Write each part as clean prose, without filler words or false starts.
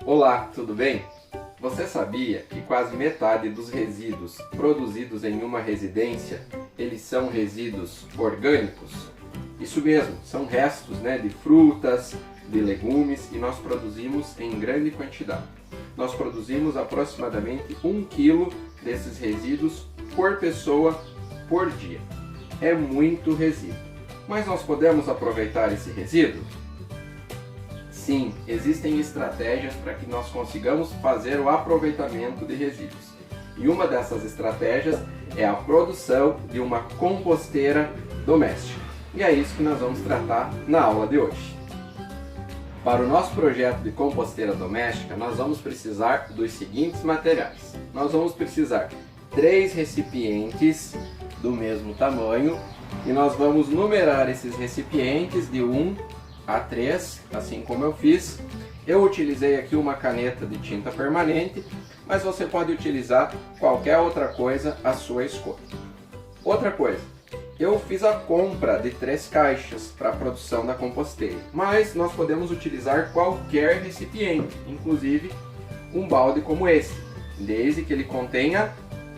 Olá, tudo bem? Você sabia que quase metade dos resíduos produzidos em uma residência, eles são resíduos orgânicos? Isso mesmo, são restos, de frutas, de legumes e nós produzimos em grande quantidade. Nós produzimos aproximadamente 1 quilo desses resíduos por pessoa por dia. É muito resíduo. Mas nós podemos aproveitar esse resíduo? Sim, existem estratégias para que nós consigamos fazer o aproveitamento de resíduos. E uma dessas estratégias é a produção de uma composteira doméstica. E é isso que nós vamos tratar na aula de hoje. Para o nosso projeto de composteira doméstica, nós vamos precisar dos seguintes materiais. Nós vamos precisar 3 recipientes do mesmo tamanho e nós vamos numerar esses recipientes de 1 a 3, assim como eu fiz. Eu utilizei aqui uma caneta de tinta permanente, mas você pode utilizar qualquer outra coisa à sua escolha. Outra coisa, eu fiz a compra de 3 caixas para a produção da composteira, mas nós podemos utilizar qualquer recipiente, inclusive um balde como esse, desde que ele contenha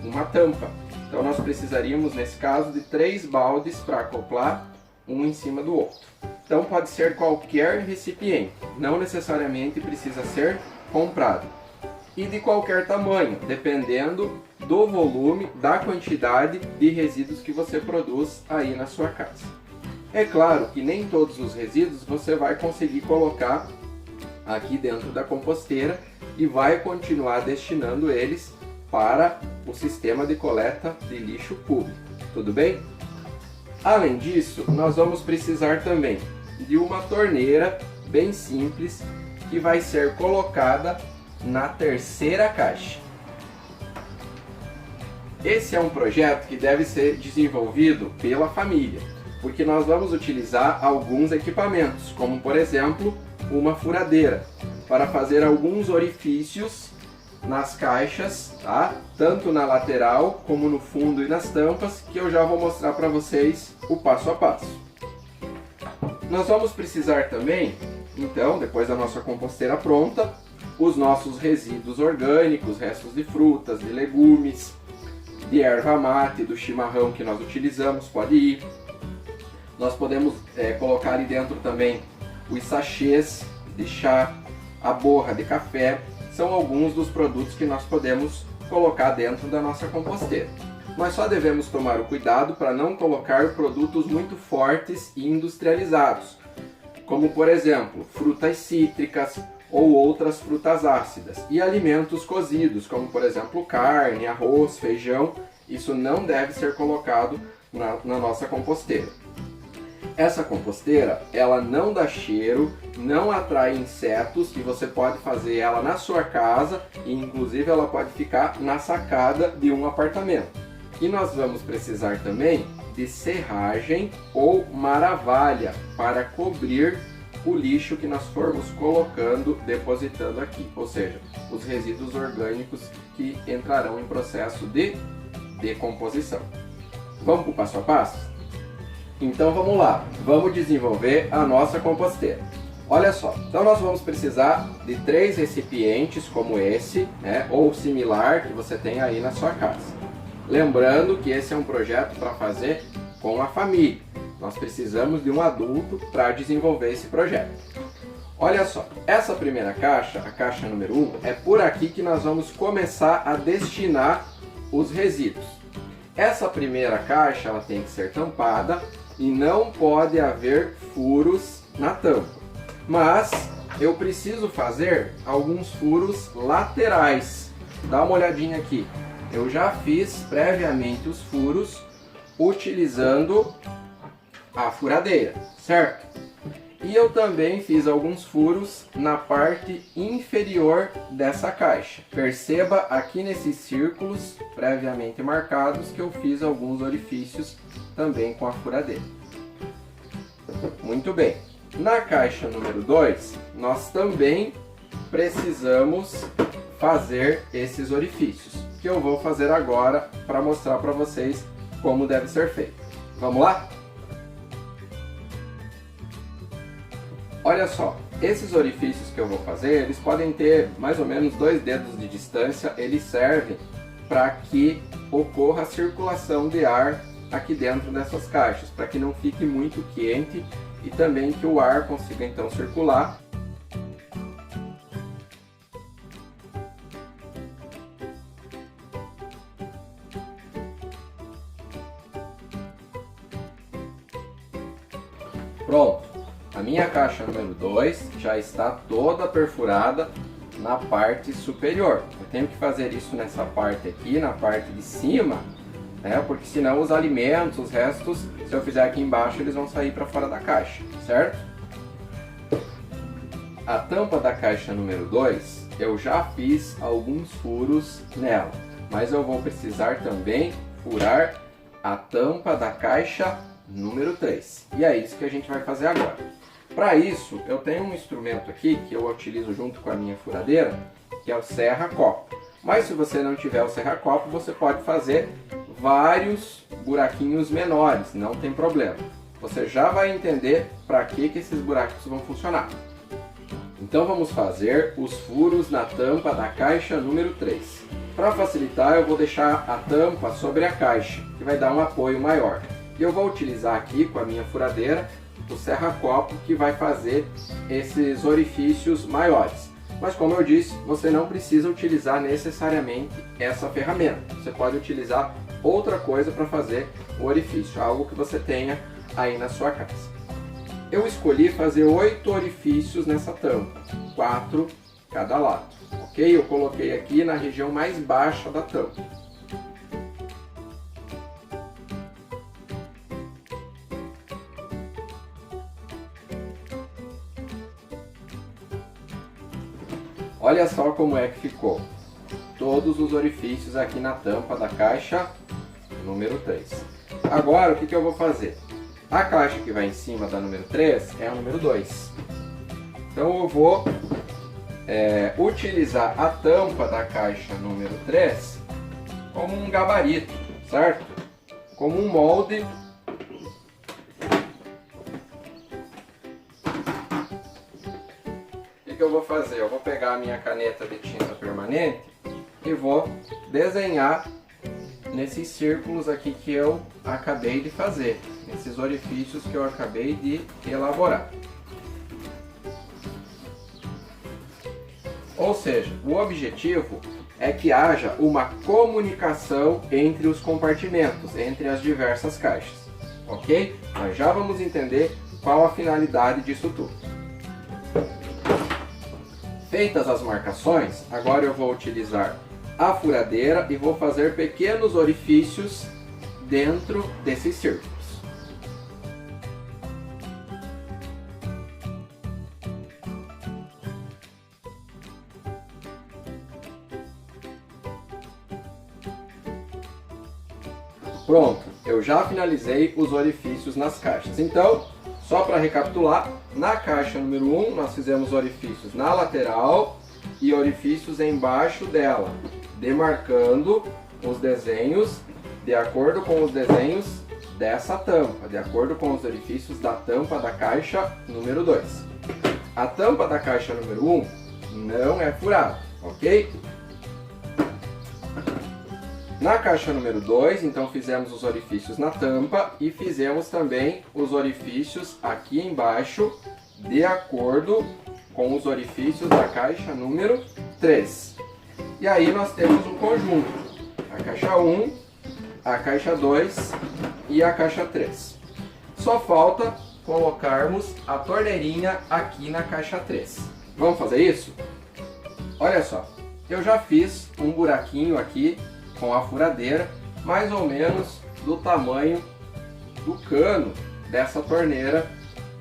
uma tampa. Então nós precisaríamos, nesse caso, de 3 baldes para acoplar um em cima do outro. Então pode ser qualquer recipiente, não necessariamente precisa ser comprado. E de qualquer tamanho, dependendo do volume, da quantidade de resíduos que você produz aí na sua casa. É claro que nem todos os resíduos você vai conseguir colocar aqui dentro da composteira e vai continuar destinando eles para o sistema de coleta de lixo público. Tudo bem? Além disso, nós vamos precisar também de uma torneira bem simples que vai ser colocada na 3ª caixa. Esse é um projeto que deve ser desenvolvido pela família, porque nós vamos utilizar alguns equipamentos, como por exemplo, uma furadeira, para fazer alguns orifícios nas caixas, tá? Tanto na lateral como no fundo e nas tampas, que eu já vou mostrar para vocês o passo a passo. Nós vamos precisar também, então, depois da nossa composteira pronta, os nossos resíduos orgânicos, restos de frutas, de legumes, de erva mate, do chimarrão que nós utilizamos, pode ir. Nós podemos colocar ali dentro também os sachês de chá, a borra de café, são alguns dos produtos que nós podemos colocar dentro da nossa composteira. Nós só devemos tomar o cuidado para não colocar produtos muito fortes e industrializados, como por exemplo, frutas cítricas ou outras frutas ácidas, e alimentos cozidos, como por exemplo carne, arroz, feijão. Isso não deve ser colocado na nossa composteira. Essa composteira, ela não dá cheiro, não atrai insetos e você pode fazer ela na sua casa e inclusive ela pode ficar na sacada de um apartamento. E nós vamos precisar também de serragem ou maravalha para cobrir o lixo que nós formos colocando, depositando aqui, ou seja, os resíduos orgânicos que entrarão em processo de decomposição. Vamos para o passo a passo? Então vamos lá, vamos desenvolver a nossa composteira. Olha só, então nós vamos precisar de 3 recipientes como esse, ou similar que você tem aí na sua casa. Lembrando que esse é um projeto para fazer com a família. Nós precisamos de um adulto para desenvolver esse projeto. Olha só, essa primeira caixa, a caixa número 1, é por aqui que nós vamos começar a destinar os resíduos. Essa primeira caixa ela tem que ser tampada e não pode haver furos na tampa. Mas eu preciso fazer alguns furos laterais. Dá uma olhadinha aqui. Eu já fiz previamente os furos utilizando a furadeira, certo? E eu também fiz alguns furos na parte inferior dessa caixa. Perceba aqui nesses círculos previamente marcados que eu fiz alguns orifícios também com a furadeira. Muito bem. Na caixa número 2, nós também precisamos fazer esses orifícios, que eu vou fazer agora para mostrar para vocês como deve ser feito. Vamos lá? Olha só, Esses orifícios que eu vou fazer, eles podem ter mais ou menos 2 dedos de distância, eles servem para que ocorra a circulação de ar aqui dentro dessas caixas, para que não fique muito quente e também que o ar consiga então circular. Pronto, a minha caixa número 2 já está toda perfurada na parte superior. Eu tenho que fazer isso nessa parte aqui, na parte de cima, né? Porque senão os alimentos, os restos, se eu fizer aqui embaixo, eles vão sair para fora da caixa, certo? A tampa da caixa número 2, eu já fiz alguns furos nela, mas eu vou precisar também furar a tampa da caixa número 3. E é isso que a gente vai fazer agora. Para isso, eu tenho um instrumento aqui que eu utilizo junto com a minha furadeira, que é o serra-copo. Mas se você não tiver o serra-copo, você pode fazer vários buraquinhos menores, não tem problema. Você já vai entender para que esses buracos vão funcionar. Então vamos fazer os furos na tampa da caixa número 3. Para facilitar, eu vou deixar a tampa sobre a caixa, que vai dar um apoio maior. E eu vou utilizar aqui com a minha furadeira o serra-copo, que vai fazer esses orifícios maiores. Mas como eu disse, você não precisa utilizar necessariamente essa ferramenta. Você pode utilizar outra coisa para fazer o orifício, algo que você tenha aí na sua casa. Eu escolhi fazer 8 orifícios nessa tampa, 4 cada lado, ok? Eu coloquei aqui na região mais baixa da tampa. Olha só como é que ficou todos os orifícios aqui na tampa da caixa número 3. Agora o que eu vou fazer? A caixa que vai em cima da número 3 é a número 2. Então eu vou utilizar a tampa da caixa número 3 como um gabarito, certo? Como um molde. O que eu vou fazer? Eu vou pegar a minha caneta de tinta permanente e vou desenhar nesses círculos aqui que eu acabei de fazer, nesses orifícios que eu acabei de elaborar. Ou seja, o objetivo é que haja uma comunicação entre os compartimentos, entre as diversas caixas, ok? Nós já vamos entender qual a finalidade disso tudo. Feitas as marcações, agora eu vou utilizar a furadeira e vou fazer pequenos orifícios dentro desses círculos. Pronto, eu já finalizei os orifícios nas caixas. Então, só para recapitular, na caixa número 1 nós fizemos orifícios na lateral e orifícios embaixo dela, demarcando os desenhos de acordo com os desenhos dessa tampa, de acordo com os orifícios da tampa da caixa número 2. A tampa da caixa número 1 não é furada, ok? Na caixa número 2, então fizemos os orifícios na tampa e fizemos também os orifícios aqui embaixo, de acordo com os orifícios da caixa número 3. E aí nós temos um conjunto, a caixa 1, a caixa 2 e a caixa 3. Só falta colocarmos a torneirinha aqui na caixa 3. Vamos fazer isso? Olha só, eu já fiz um buraquinho aqui com a furadeira, mais ou menos do tamanho do cano dessa torneira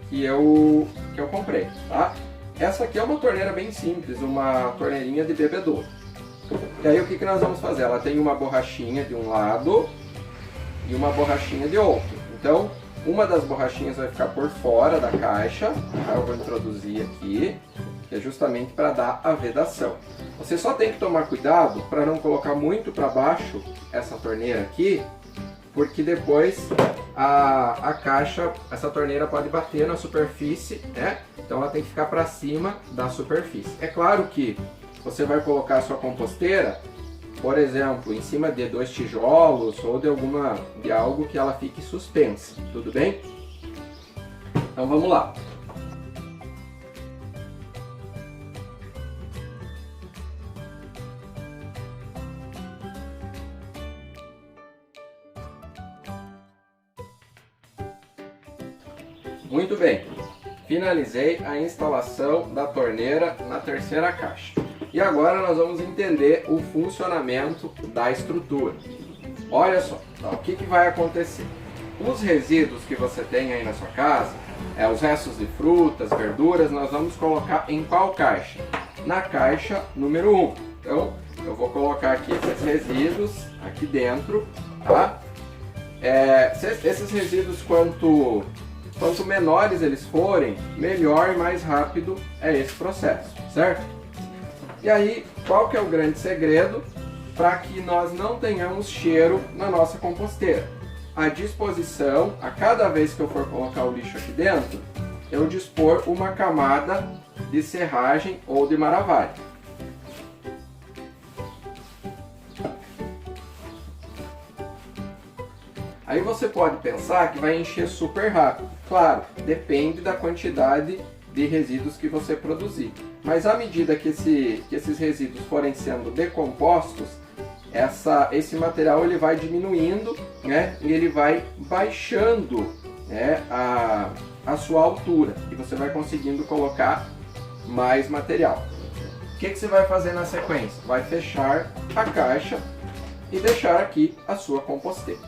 que eu comprei, tá? Essa aqui é uma torneira bem simples, uma torneirinha de bebedouro. E aí o que nós vamos fazer? Ela tem uma borrachinha de um lado e uma borrachinha de outro. Então, uma das borrachinhas vai ficar por fora da caixa, tá? Eu vou introduzir aqui, que é justamente para dar a vedação. Você só tem que tomar cuidado para não colocar muito para baixo essa torneira aqui, porque depois a caixa, essa torneira pode bater na superfície, né? Então ela tem que ficar para cima da superfície. É claro que você vai colocar a sua composteira, por exemplo, em cima de 2 tijolos ou de algo que ela fique suspensa, tudo bem? Então vamos lá. Muito bem, finalizei a instalação da torneira na terceira caixa. E agora nós vamos entender o funcionamento da estrutura. Olha só, então, o que vai acontecer? Os resíduos que você tem aí na sua casa, os restos de frutas, verduras, nós vamos colocar em qual caixa? Na caixa número 1. Então, eu vou colocar aqui esses resíduos aqui dentro, tá? Esses resíduos, quanto menores eles forem, melhor e mais rápido é esse processo, certo? E aí, qual que é o grande segredo para que nós não tenhamos cheiro na nossa composteira? A disposição, a cada vez que eu for colocar o lixo aqui dentro, eu dispor uma camada de serragem ou de maravalho. Aí você pode pensar que vai encher super rápido. Claro, depende da quantidade de resíduos que você produzir. Mas à medida que esses resíduos forem sendo decompostos, esse material ele vai diminuindo, né? E ele vai baixando, né, a sua altura. E você vai conseguindo colocar mais material. O que você vai fazer na sequência? Vai fechar a caixa e deixar aqui a sua composteira.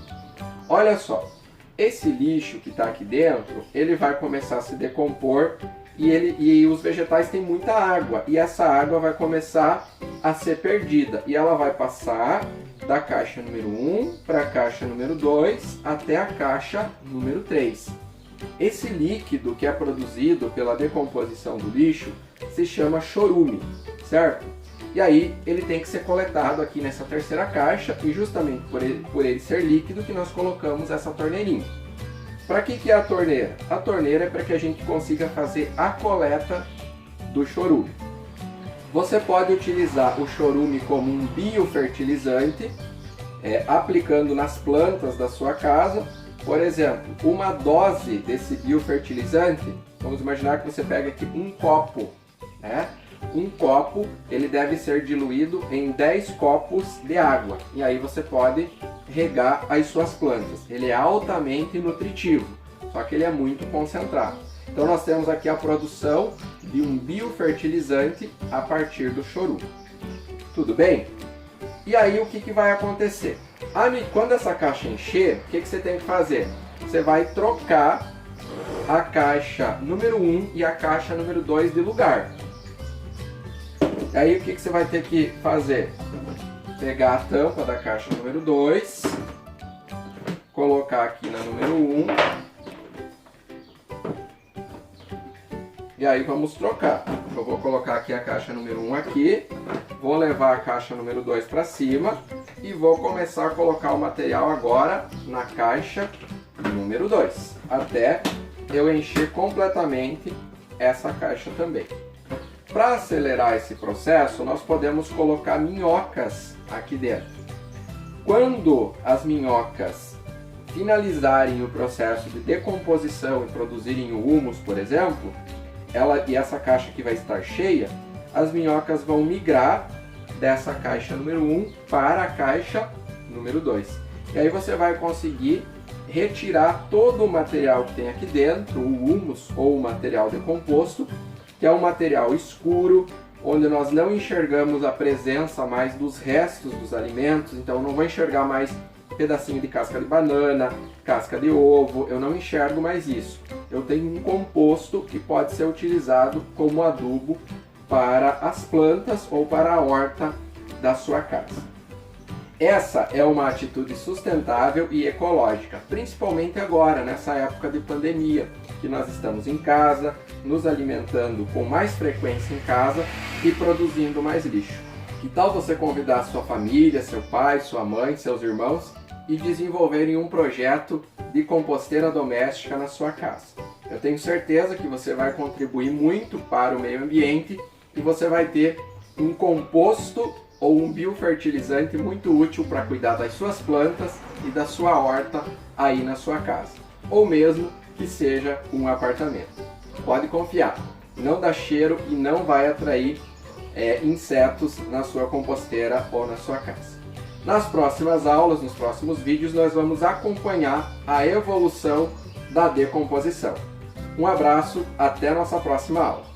Olha só, esse lixo que está aqui dentro, ele vai começar a se decompor e os vegetais têm muita água. E essa água vai começar a ser perdida. E ela vai passar da caixa número 1 para a caixa número 2 até a caixa número 3. Esse líquido que é produzido pela decomposição do lixo se chama chorume, certo? E aí ele tem que ser coletado aqui nessa terceira caixa e justamente por ele ser líquido que nós colocamos essa torneirinha. Para que é a torneira? A torneira é para que a gente consiga fazer a coleta do chorume. Você pode utilizar o chorume como um biofertilizante, aplicando nas plantas da sua casa. Por exemplo, uma dose desse biofertilizante, vamos imaginar que você pega aqui um copo, né? Um copo, ele deve ser diluído em 10 copos de água. E aí você pode regar as suas plantas. Ele é altamente nutritivo, só que ele é muito concentrado. Então nós temos aqui a produção de um biofertilizante a partir do chorume. Tudo bem? E aí o que vai acontecer? Quando essa caixa encher, o que você tem que fazer? Você vai trocar a caixa número 1 e a caixa número 2 de lugar. E aí o que você vai ter que fazer? Pegar a tampa da caixa número 2, colocar aqui na número 1, e aí vamos trocar. Eu vou colocar aqui a caixa número 1 aqui, vou levar a caixa número 2 para cima e vou começar a colocar o material agora na caixa número 2, até eu encher completamente essa caixa também. Para acelerar esse processo, nós podemos colocar minhocas aqui dentro. Quando as minhocas finalizarem o processo de decomposição e produzirem o humus, por exemplo, e essa caixa aqui vai estar cheia, as minhocas vão migrar dessa caixa número 1 para a caixa número 2. E aí você vai conseguir retirar todo o material que tem aqui dentro, o humus ou o material decomposto, que é um material escuro, onde nós não enxergamos a presença mais dos restos dos alimentos. Então eu não vou enxergar mais pedacinho de casca de banana, casca de ovo, eu não enxergo mais isso. Eu tenho um composto que pode ser utilizado como adubo para as plantas ou para a horta da sua casa. Essa é uma atitude sustentável e ecológica, principalmente agora, nessa época de pandemia, que nós estamos em casa, nos alimentando com mais frequência em casa e produzindo mais lixo. Que tal você convidar sua família, seu pai, sua mãe, seus irmãos e desenvolverem um projeto de composteira doméstica na sua casa. Eu tenho certeza que você vai contribuir muito para o meio ambiente e você vai ter um composto ou um biofertilizante muito útil para cuidar das suas plantas e da sua horta aí na sua casa, ou mesmo que seja um apartamento. Pode confiar, não dá cheiro e não vai atrair insetos na sua composteira ou na sua casa. Nas próximas aulas, nos próximos vídeos, nós vamos acompanhar a evolução da decomposição. Um abraço, até a nossa próxima aula.